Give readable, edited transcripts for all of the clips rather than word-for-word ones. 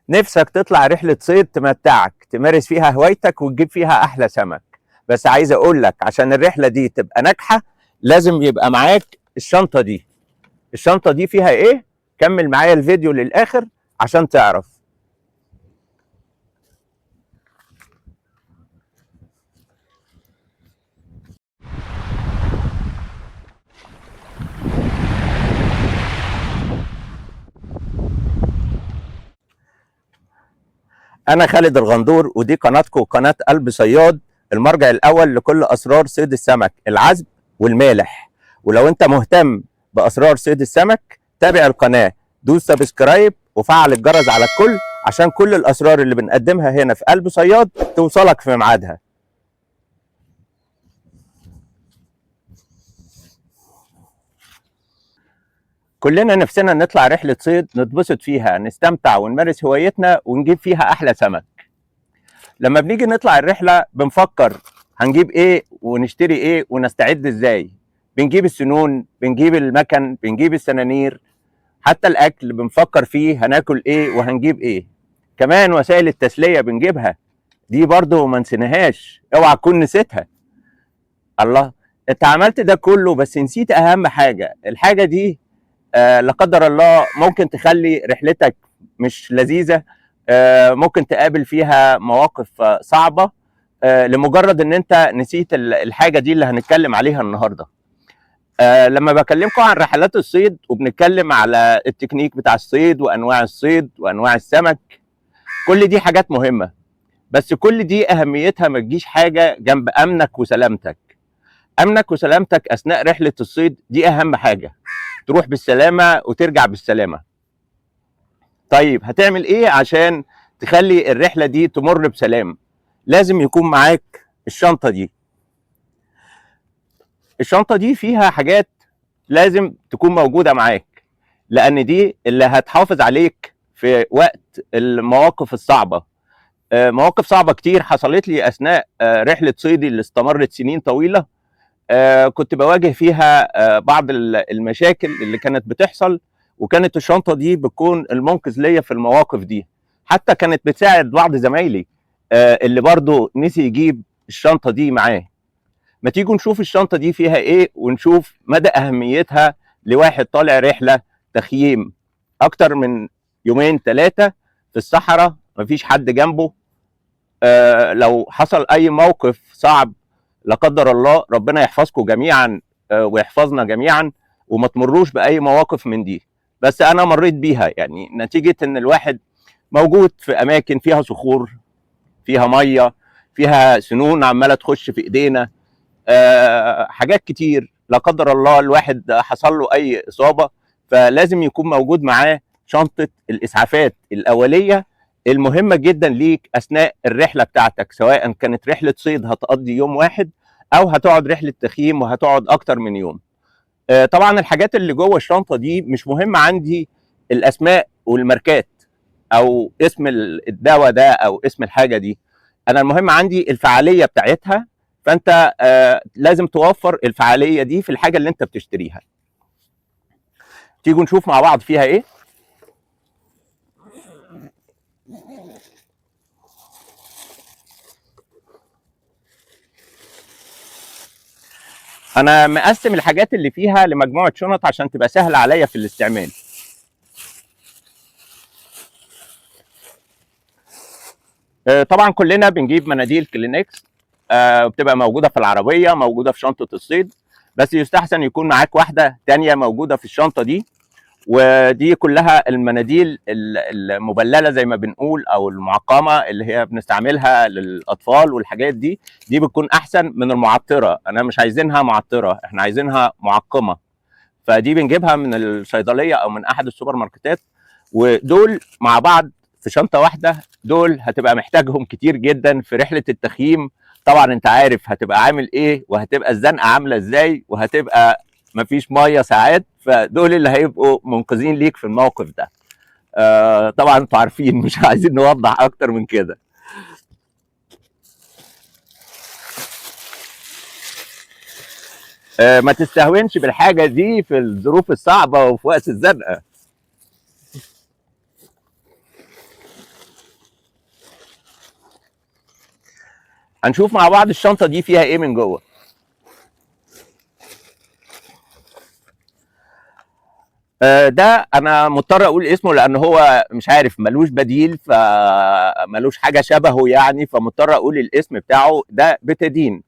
نفسك تطلع رحلة صيد تمتعك، تمارس فيها هوايتك وتجيب فيها أحلى سمك. بس عايز أقول لك عشان الرحلة دي تبقى ناجحة لازم يبقى معاك الشنطة دي. الشنطة دي فيها إيه؟ كمل معايا الفيديو للآخر عشان تعرف. أنا خالد الغندور، ودي قناتكم قناة قلب صياد، المرجع الأول لكل أسرار صيد السمك العذب والمالح. ولو أنت مهتم بأسرار صيد السمك تابع القناة، دوس سبسكرايب وفعل الجرس على الكل عشان كل الأسرار اللي بنقدمها هنا في قلب صياد توصلك في ميعادها. كلنا نفسنا نطلع رحلة صيد نتبسط فيها، نستمتع ونمارس هوايتنا ونجيب فيها أحلى سمك. لما بنيجي نطلع الرحلة بنفكر هنجيب ايه ونشتري ايه ونستعد ازاي. بنجيب السنون، بنجيب المكن، بنجيب السنانير، حتى الاكل بنفكر فيه هناكل ايه وهنجيب ايه. كمان وسائل التسلية بنجيبها، دي برضو ما نسيناهاش، اوعى تكون نسيتها. الله، انت عملت ده كله بس نسيت اهم حاجة. الحاجة دي لا قدر الله ممكن تخلي رحلتك مش لذيذة، ممكن تقابل فيها مواقف صعبة لمجرد ان انت نسيت الحاجة دي اللي هنتكلم عليها النهاردة. لما بكلمكم عن رحلات الصيد وبنتكلم على التكنيك بتاع الصيد وانواع الصيد وانواع السمك، كل دي حاجات مهمة، بس كل دي اهميتها ما تجيش حاجة جنب امنك وسلامتك. امنك وسلامتك اثناء رحلة الصيد دي اهم حاجة، تروح بالسلامة وترجع بالسلامة. طيب هتعمل ايه عشان تخلي الرحلة دي تمر بسلام؟ لازم يكون معاك الشنطة دي. الشنطة دي فيها حاجات لازم تكون موجودة معاك، لأن دي اللي هتحافظ عليك في وقت المواقف الصعبة. مواقف صعبة كتير حصلت لي أثناء رحلة صيدي اللي استمرت سنين طويلة. كنت بواجه فيها بعض المشاكل اللي كانت بتحصل، وكانت الشنطة دي بتكون المنقذ ليا في المواقف دي. حتى كانت بتساعد بعض زمايلي اللي برضو نسي يجيب الشنطة دي معاه. ما تيجوا نشوف الشنطة دي فيها ايه ونشوف مدى اهميتها لواحد طالع رحلة تخييم اكتر من يومين 3 في الصحراء، مفيش حد جنبه. لو حصل اي موقف صعب لا قدر الله، ربنا يحفظكم جميعا ويحفظنا جميعا، وما تمروش باي مواقف من دي. بس انا مريت بيها، يعني نتيجة ان الواحد موجود في اماكن فيها صخور، فيها ميه، فيها سنون عماله تخش في ايدينا، حاجات كتير لا قدر الله الواحد حصل له اي اصابه. فلازم يكون موجود معاه شنطه الاسعافات الاوليه المهمه جدا ليك اثناء الرحله بتاعتك، سواء كانت رحله صيد هتقضي يوم واحد او هتقعد رحله تخييم وهتقعد اكتر من يوم. طبعا الحاجات اللي جوه الشنطه دي مش مهم عندي الاسماء والماركات او اسم الدواء ده او اسم الحاجه دي، انا المهم عندي الفعاليه بتاعتها. فانت لازم توفر الفعاليه دي في الحاجه اللي انت بتشتريها. تيجوا نشوف مع بعض فيها ايه. انا مقسم الحاجات اللي فيها لمجموعه شنط عشان تبقى سهله عليا في الاستعمال. طبعا كلنا بنجيب مناديل كلينكس، بتبقى موجوده في العربيه، موجوده في شنطه الصيد، بس يستحسن يكون معاك واحده تانية موجوده في الشنطه دي. ودي كلها المناديل المبلله زي ما بنقول او المعقمه اللي هي بنستعملها للاطفال والحاجات دي. دي بتكون احسن من المعطره، انا مش عايزينها معطره، احنا عايزينها معقمه. فدي بنجيبها من الصيدليه او من احد السوبر ماركتات، ودول مع بعض في شنطه واحده. دول هتبقى محتاجهم كتير جدا في رحله التخييم. طبعا انت عارف هتبقى عامل ايه، وهتبقى الزنقه عامله ازاي، وهتبقى مفيش ميه ساعات، فدول اللي هيبقوا منقذين ليك في الموقف ده. طبعا انتوا عارفين مش عايزين نوضح اكتر من كده. ما تستهونش بالحاجه دي في الظروف الصعبه وفي وقت الزنقه. هنشوف مع بعض الشنطه دي فيها ايه من جوه. ده انا مضطر اقول اسمه لان هو مش عارف ملوش بديل، فملوش حاجه شبهه يعني، فمضطر اقول الاسم بتاعه. ده بتادين،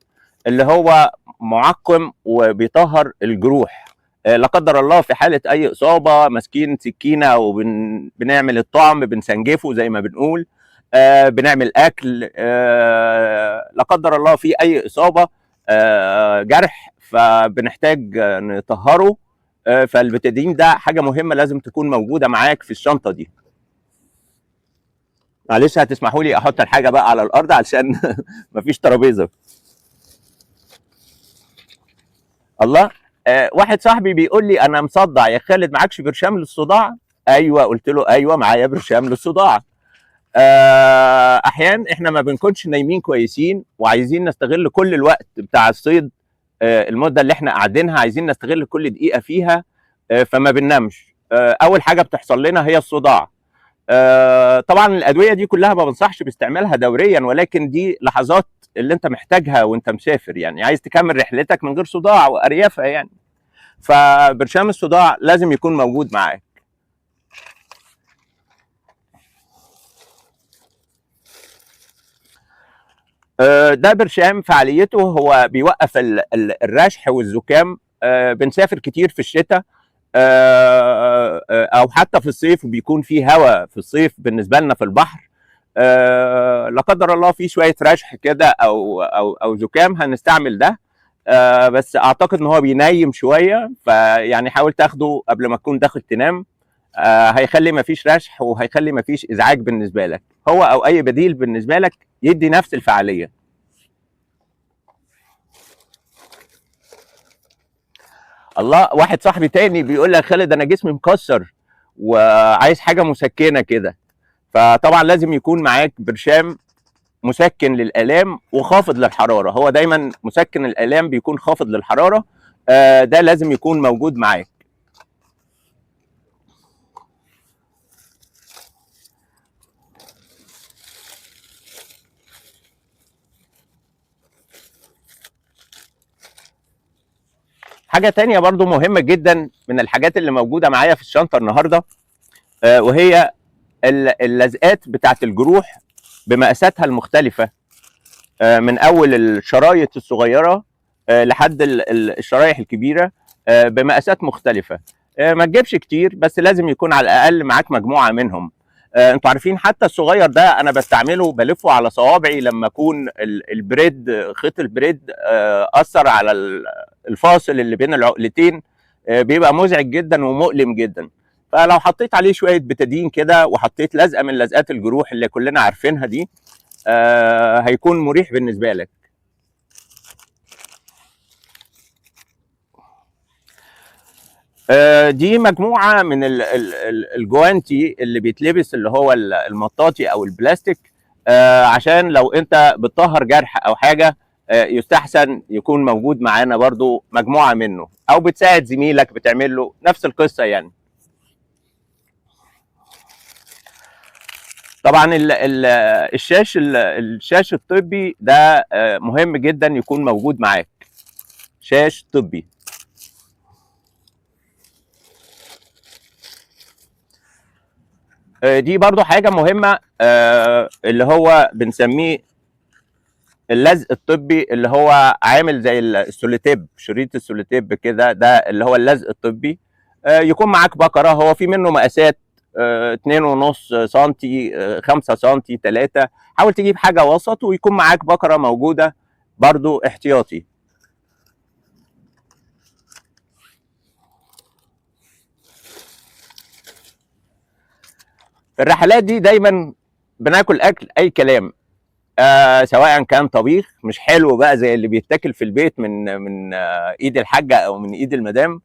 اللي هو معقم وبيطهر الجروح. لا قدر الله في حاله اي اصابه ماسكين سكينه وبنعمل الطعم بنسنجفه زي ما بنقول، بنعمل اكل، لا قدر الله في اي اصابه، جرح، فبنحتاج نطهره. فالبتادين ده حاجه مهمه لازم تكون موجوده معاك في الشنطه دي. معلش هتسمحوا لي احط الحاجه بقى على الارض علشان مفيش ترابيزه. الله. واحد صاحبي بيقول لي انا مصدع يا خالد، معكش برشام للصداع؟ ايوه، قلت له ايوه معايا برشام للصداع. احيانا احنا ما بنكونش نايمين كويسين وعايزين نستغل كل الوقت بتاع الصيد، المده اللي احنا قاعدينها عايزين نستغل كل دقيقه فيها، فما بننامش. اول حاجه بتحصل لنا هي الصداع. طبعا الادويه دي كلها ما بنصحش باستعمالها دوريا، ولكن دي لحظات اللي انت محتاجها وانت مسافر، يعني عايز تكمل رحلتك من غير صداع واريافه يعني. فبرشام الصداع لازم يكون موجود معاك. ده برشام فعاليته هو بيوقف الرشح والزكام. بنسافر كتير في الشتاء، او حتى في الصيف، وبيكون في هواء في الصيف بالنسبه لنا في البحر. لا قدر الله في شويه رشح كده او زكام، هنستعمل ده. بس اعتقد ان هو بينيم شويه، فيعني حاول تاخده قبل ما تكون داخل تنام. هيخلي مفيش رشح وهيخلي مفيش ازعاج بالنسبه لك، هو او اي بديل بالنسبه لك يدي نفس الفعاليه. الله. واحد صاحبي تاني بيقول لي يا خالد انا جسمي مكسر وعايز حاجه مسكنه كده. فطبعا لازم يكون معاك برشام مسكن للالام وخافض للحراره. هو دايما مسكن الالام بيكون خافض للحراره، ده لازم يكون موجود معاك. حاجه تانية برضو مهمه جدا من الحاجات اللي موجوده معايا في الشنطه النهارده، وهي اللزقات بتاعت الجروح بمقاساتها المختلفه، من اول الشرايط الصغيره لحد الشرايح الكبيره، بمقاسات مختلفه. ما تجيبش كتير، بس لازم يكون على الاقل معاك مجموعه منهم. انتوا عارفين حتى الصغير ده انا بستعمله بلفه على صوابعي لما اكون البريد، خيط البريد اثر على الفاصل اللي بين العقلتين، بيبقى مزعج جدا ومؤلم جدا. فلو حطيت عليه شويه بتادين كده وحطيت لزقه من لزقات الجروح اللي كلنا عارفينها دي، هيكون مريح بالنسبه لك. دي مجموعه من الجوانتي اللي بيتلبس، اللي هو المطاطي او البلاستيك، عشان لو انت بتطهر جرح او حاجه، يستحسن يكون موجود معانا برضو مجموعه منه، او بتساعد زميلك بتعمل له نفس القصه يعني. طبعا الشاش الطبي ده مهم جدا يكون موجود معاك. شاش طبي. دي برضو حاجة مهمة، اللي هو بنسميه اللزق الطبي، اللي هو عامل زي السوليتيب، شريط السوليتيب كده، ده اللي هو اللزق الطبي. يكون معاك بكرة، هو في منه مقاسات 2.5 سنتي، 5 سنتي، 3. حاول تجيب حاجة وسط ويكون معاك بكرة موجودة برضو احتياطي. في الرحلات دي دايما بناكل اكل اي كلام، سواء كان طبيخ مش حلو بقى زي اللي بيتاكل في البيت من ايد الحاجه او من ايد المدام،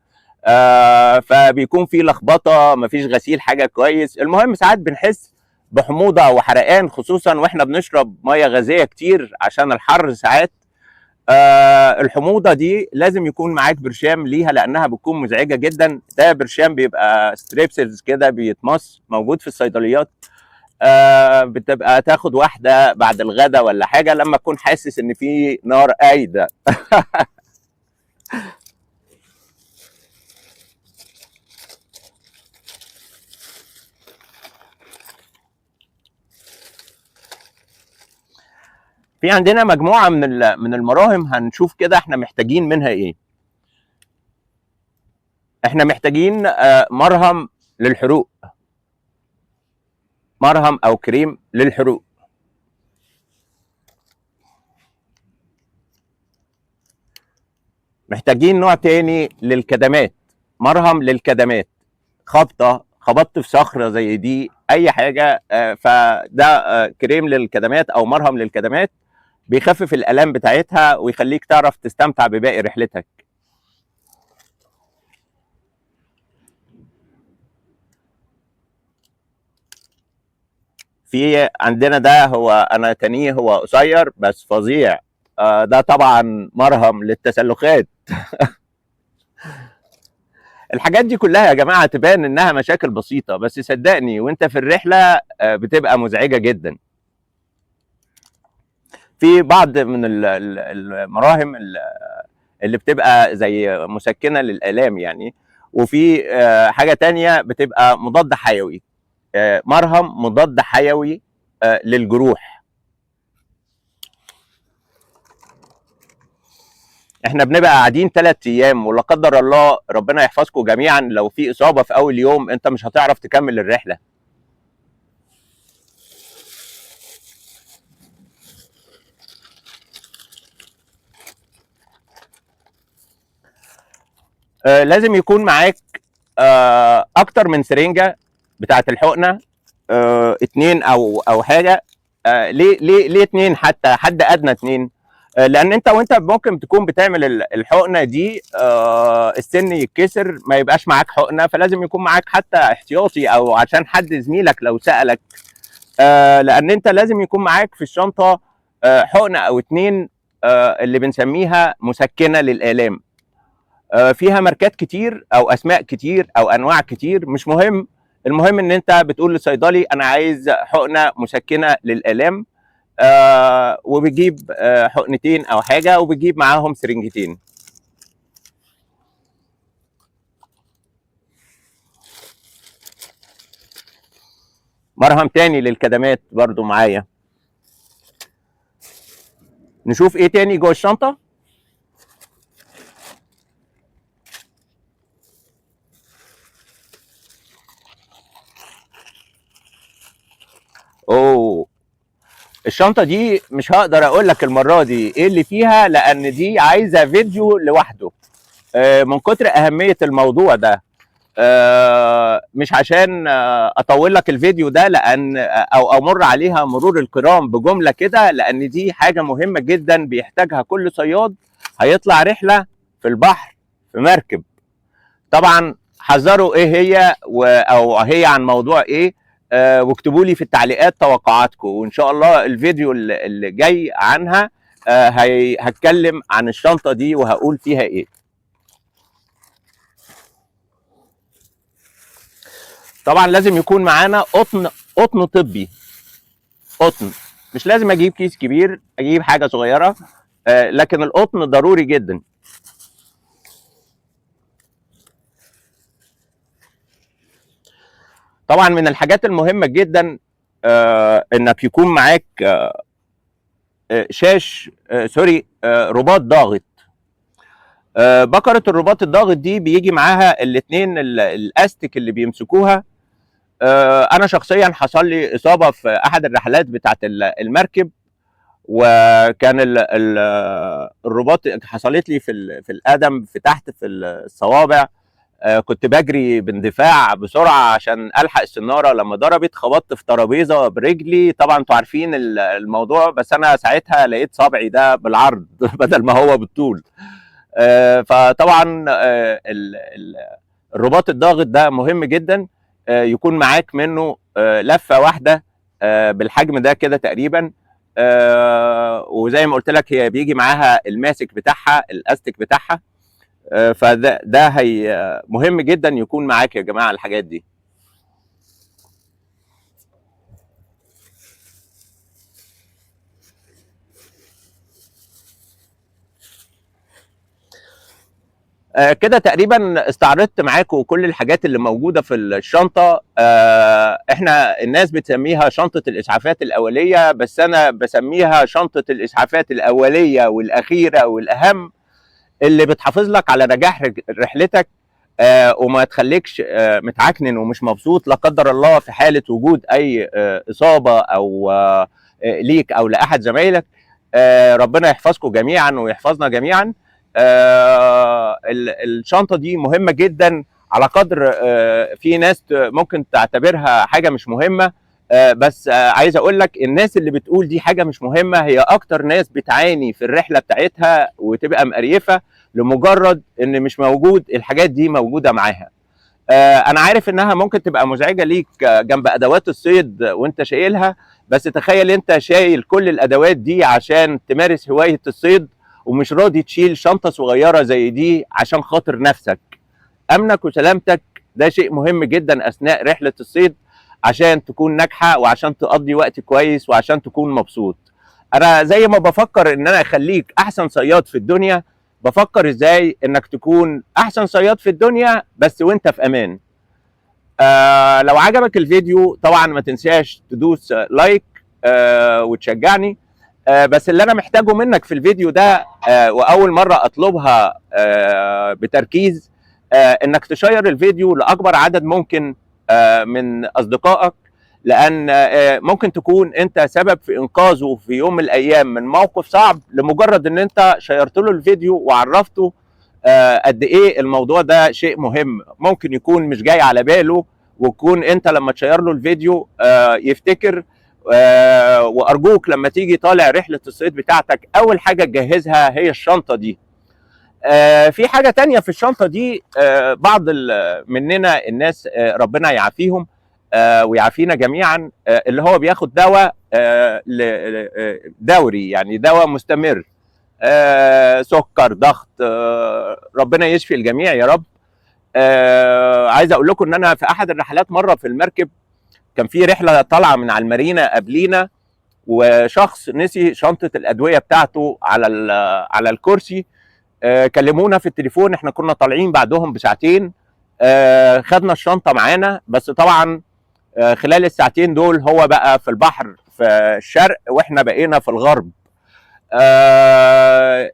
فبيكون في لخبطه، مفيش غسيل حاجه كويس. المهم ساعات بنحس بحموضه وحرقان، خصوصا واحنا بنشرب ميه غازيه كتير عشان الحر ساعات. الحموضه دي لازم يكون معاك برشام ليها لانها بتكون مزعجه جدا. ده برشام بيبقى ستريبسلز كده، بيتمص، موجود في الصيدليات. بتبقى تاخد واحده بعد الغدا ولا حاجه لما تكون حاسس ان في نار قايده. في عندنا مجموعه من المراهم، هنشوف كده احنا محتاجين منها ايه. احنا محتاجين مرهم للحروق، مرهم او كريم للحروق. محتاجين نوع تاني للكدمات، مرهم للكدمات، خبطت في صخره زي دي اي حاجه، فده كريم للكدمات او مرهم للكدمات، بيخفف الالام بتاعتها ويخليك تعرف تستمتع بباقي رحلتك. في عندنا ده، هو انا تانيه هو قصير بس فظيع، ده طبعا مرهم للتسلخات. الحاجات دي كلها يا جماعه تبان انها مشاكل بسيطه، بس صدقني وانت في الرحله بتبقى مزعجه جدا. في بعض من المراهم اللي بتبقى زي مسكنه للالام يعني، وفي حاجه تانية بتبقى مضاد حيوي، مرهم مضاد حيوي للجروح. احنا بنبقى قاعدين 3 ايام، ولا قدر الله ربنا يحفظكم جميعا، لو في اصابه في اول يوم انت مش هتعرف تكمل الرحله. لازم يكون معاك اكتر من سرنجه بتاعه الحقنه، 2 او حاجه. ليه 2؟ حتى حد ادنى 2، لان انت وانت ممكن تكون بتعمل الحقنه دي السن يتكسر ما يبقاش معاك حقنه، فلازم يكون معاك حتى احتياطي، او عشان حد زميلك لو سالك، لان انت لازم يكون معاك في الشنطه حقنه او 2 اللي بنسميها مسكنه للالام. فيها ماركات كتير او اسماء كتير او انواع كتير، مش مهم. المهم ان انت بتقول للصيدلي انا عايز حقنه مسكنه للالام، وبتجيب حقنتين او حاجه، وبتجيب معاهم سرنجتين. مرهم تاني للكدمات برضو معايا. نشوف ايه تاني جوه الشنطه. اوه، الشنطه دي مش هقدر اقول لك المره دي ايه اللي فيها، لان دي عايزه فيديو لوحده من كتر اهميه الموضوع ده. مش عشان اطول لك الفيديو ده، لان او امر عليها مرور الكرام بجمله كده، لان دي حاجه مهمه جدا بيحتاجها كل صياد هيطلع رحله في البحر في مركب. طبعا حذروا ايه هي او هي عن موضوع ايه، واكتبوا لي في التعليقات توقعاتكم، وان شاء الله الفيديو اللي جاي عنها هتكلم عن الشنطه دي وهقول فيها ايه. طبعا لازم يكون معانا قطن طبي، قطن. مش لازم اجيب كيس كبير، اجيب حاجه صغيره، لكن القطن ضروري جدا. طبعا من الحاجات المهمه جدا انك يكون معاك شاش سوري رباط ضاغط. بكره الرباط الضاغط دي بيجي معاها الاثنين الاستك اللي بيمسكوها. انا شخصيا حصل لي اصابه في احد الرحلات بتاعت المركب، وكان الرباط حصلت لي في القدم، في تحت في الصوابع. كنت بجري باندفاع بسرعه عشان الحق السناره، لما ضربت خبطت في ترابيزه برجلي. طبعا انتوا عارفين الموضوع، بس انا ساعتها لقيت صابعي ده بالعرض بدل ما هو بالطول. فطبعا الرباط الضاغط ده مهم جدا، يكون معاك منه لفه واحده بالحجم ده كده تقريبا. وزي ما قلت لك هي بيجي معاها الماسك بتاعها، الاستك بتاعها. فده هي مهم جدا يكون معاك يا جماعه الحاجات دي. كده تقريبا استعرضت معاكم كل الحاجات اللي موجوده في الشنطه. احنا الناس بتسميها شنطه الاسعافات الاوليه، بس انا بسميها شنطه الاسعافات الاوليه والاخيره والاهم، اللي بتحافظ لك على نجاح رحلتك، وما تخليكش متعكنن ومش مبسوط لا قدر الله في حاله وجود اي اصابه او ليك او لاحد زمايلك. ربنا يحفظكم جميعا ويحفظنا جميعا. الشنطه دي مهمه جدا، على قدر في ناس ممكن تعتبرها حاجه مش مهمه، بس عايز اقول لك الناس اللي بتقول دي حاجه مش مهمه هي اكتر ناس بتعاني في الرحله بتاعتها وتبقى مقريفه لمجرد ان مش موجود الحاجات دي موجوده معاها. انا عارف انها ممكن تبقى مزعجه ليك جنب ادوات الصيد وانت شايلها، بس تخيل انت شايل كل الادوات دي عشان تمارس هوايه الصيد، ومش راضي تشيل شنطه صغيره زي دي عشان خاطر نفسك. امنك وسلامتك ده شيء مهم جدا اثناء رحله الصيد، عشان تكون ناجحه وعشان تقضي وقت كويس وعشان تكون مبسوط. انا زي ما بفكر ان انا اخليك احسن صياد في الدنيا، بفكر ازاي انك تكون احسن صياد في الدنيا بس وانت في امان. لو عجبك الفيديو طبعا ما تنساش تدوس لايك وتشجعني. بس اللي انا محتاجه منك في الفيديو ده، واول مره اطلبها بتركيز، انك تشير الفيديو لاكبر عدد ممكن من اصدقائك، لان ممكن تكون انت سبب في انقاذه في يوم من الايام من موقف صعب، لمجرد ان انت شيرت له الفيديو وعرفته قد ايه الموضوع ده شيء مهم. ممكن يكون مش جاي على باله، ويكون انت لما تشير له الفيديو يفتكر. وارجوك لما تيجي طالع رحله الصيد بتاعتك اول حاجه تجهزها هي الشنطه دي. في حاجه تانية في الشنطه دي، بعض مننا الناس ربنا يعافيهم ويعافينا جميعا، اللي هو بياخد دواء دوري، يعني دواء مستمر، سكر، ضغط، ربنا يشفي الجميع يا رب. عايز اقول لكم ان انا في احد الرحلات مره في المركب، كان في رحله طالعه من على المارينا قبلينا، وشخص نسي شنطه الادويه بتاعته على الكرسي. كلمونا في التليفون، احنا كنا طالعين بعدهم بساعتين. خدنا الشنطه معانا، بس طبعا خلال الساعتين دول هو بقى في البحر في الشرق واحنا بقينا في الغرب.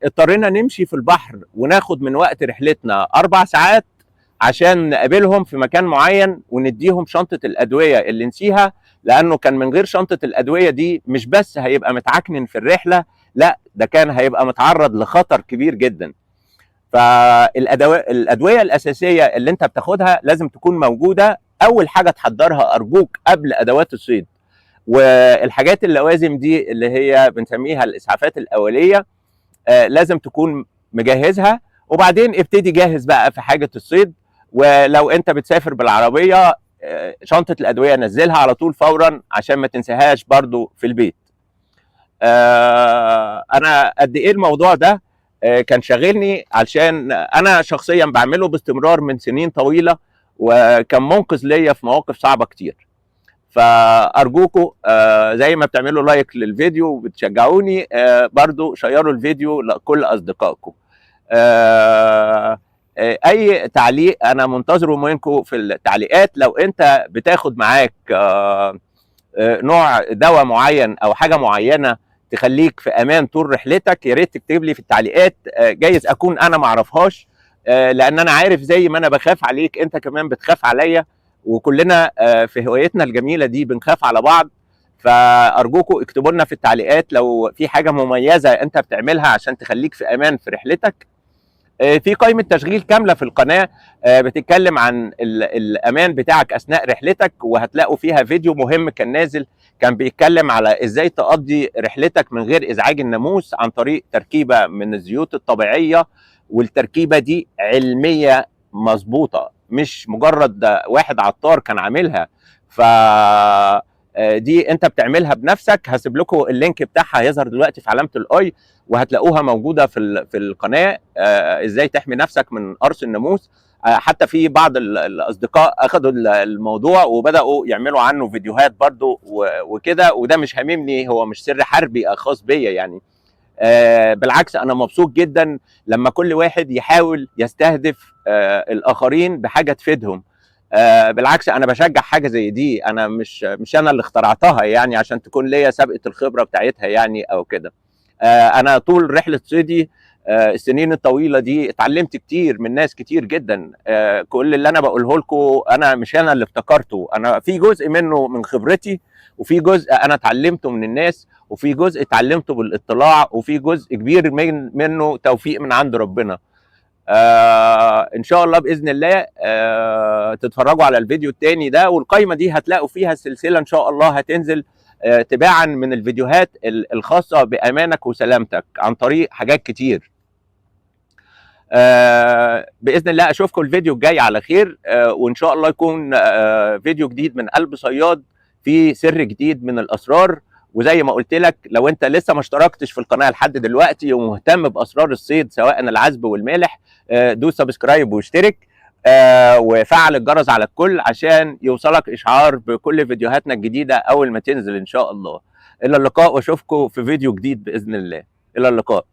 اضطرينا نمشي في البحر وناخد من وقت رحلتنا 4 ساعات عشان نقابلهم في مكان معين ونديهم شنطة الأدوية اللي نسيها، لأنه كان من غير شنطة الأدوية دي مش بس هيبقى متعكنن في الرحلة، لا ده كان هيبقى متعرض لخطر كبير جدا. فالأدوية الأساسية اللي انت بتاخدها لازم تكون موجودة. أول حاجة تحضرها أرجوك قبل أدوات الصيد، والحاجات اللوازم دي اللي هي بنسميها الإسعافات الأولية لازم تكون مجهزها، وبعدين ابتدي جاهز بقى في حاجة الصيد. ولو انت بتسافر بالعربية، شنطة الأدوية نزلها على طول فورا عشان ما تنساهاش برضو في البيت. أنا قد إيه الموضوع ده كان شاغلني، علشان أنا شخصيا بعمله باستمرار من سنين طويلة، وكان منقذ ليا في مواقف صعبة كتير. فأرجوكم زي ما بتعملوا لايك للفيديو وبتشجعوني، برضو شيروا الفيديو لكل أصدقائكم. اي تعليق انا منتظره منكم في التعليقات. لو انت بتاخد معاك نوع دواء معين او حاجه معينه تخليك في امان طول رحلتك، يا ريت تكتب لي في التعليقات. جايز اكون انا ما اعرفهاش، لان انا عارف زي ما انا بخاف عليك انت كمان بتخاف عليا، وكلنا في هوايتنا الجميله دي بنخاف على بعض. فارجوكم اكتبوا لنا في التعليقات لو في حاجه مميزه انت بتعملها عشان تخليك في امان في رحلتك. في قائمة تشغيل كاملة في القناة بتتكلم عن الأمان بتاعك أثناء رحلتك، وهتلاقوا فيها فيديو مهم كان نازل، كان بيتكلم على إزاي تقضي رحلتك من غير إزعاج الناموس عن طريق تركيبة من الزيوت الطبيعية. والتركيبة دي علمية مظبوطة، مش مجرد واحد عطار كان عاملها. ف دي انت بتعملها بنفسك. هسيب لكم اللينك بتاعها، هيظهر دلوقتي في علامه الاي، وهتلاقوها موجوده في القناه. ازاي تحمي نفسك من قرص الناموس. حتى في بعض الاصدقاء اخذوا الموضوع وبداوا يعملوا عنه فيديوهات برضو وكده، وده مش هاممني، هو مش سر حربي خاص بيا يعني. بالعكس انا مبسوط جدا لما كل واحد يحاول يستهدف الاخرين بحاجه تفيدهم. بالعكس انا بشجع حاجه زي دي، انا مش انا اللي اخترعتها يعني عشان تكون ليا سابقه الخبره بتاعتها يعني او كده. انا طول رحله صيدي السنين الطويله دي اتعلمت كتير من ناس كتير جدا. كل اللي انا بقوله لكم انا مش انا اللي ابتكرته، انا في جزء منه من خبرتي، وفي جزء انا اتعلمته من الناس، وفي جزء اتعلمته بالاطلاع، وفي جزء كبير منه توفيق من عند ربنا. ان شاء الله باذن الله تتفرجوا على الفيديو التاني ده، والقائمه دي هتلاقوا فيها سلسله ان شاء الله هتنزل تباعا من الفيديوهات الخاصه بامانك وسلامتك عن طريق حاجات كتير. باذن الله اشوفكم الفيديو الجاي على خير، وان شاء الله يكون فيديو جديد من قلب صياد في سر جديد من الاسرار. وزي ما قلت لك لو انت لسه ما اشتركتش في القناه لحد دلوقتي ومهتم باسرار الصيد سواء العذب والمالح، دوس سبسكرايب واشترك، وفعل الجرس على الكل عشان يوصلك اشعار بكل فيديوهاتنا الجديده اول ما تنزل ان شاء الله. الى اللقاء واشوفكم في فيديو جديد باذن الله. الى اللقاء.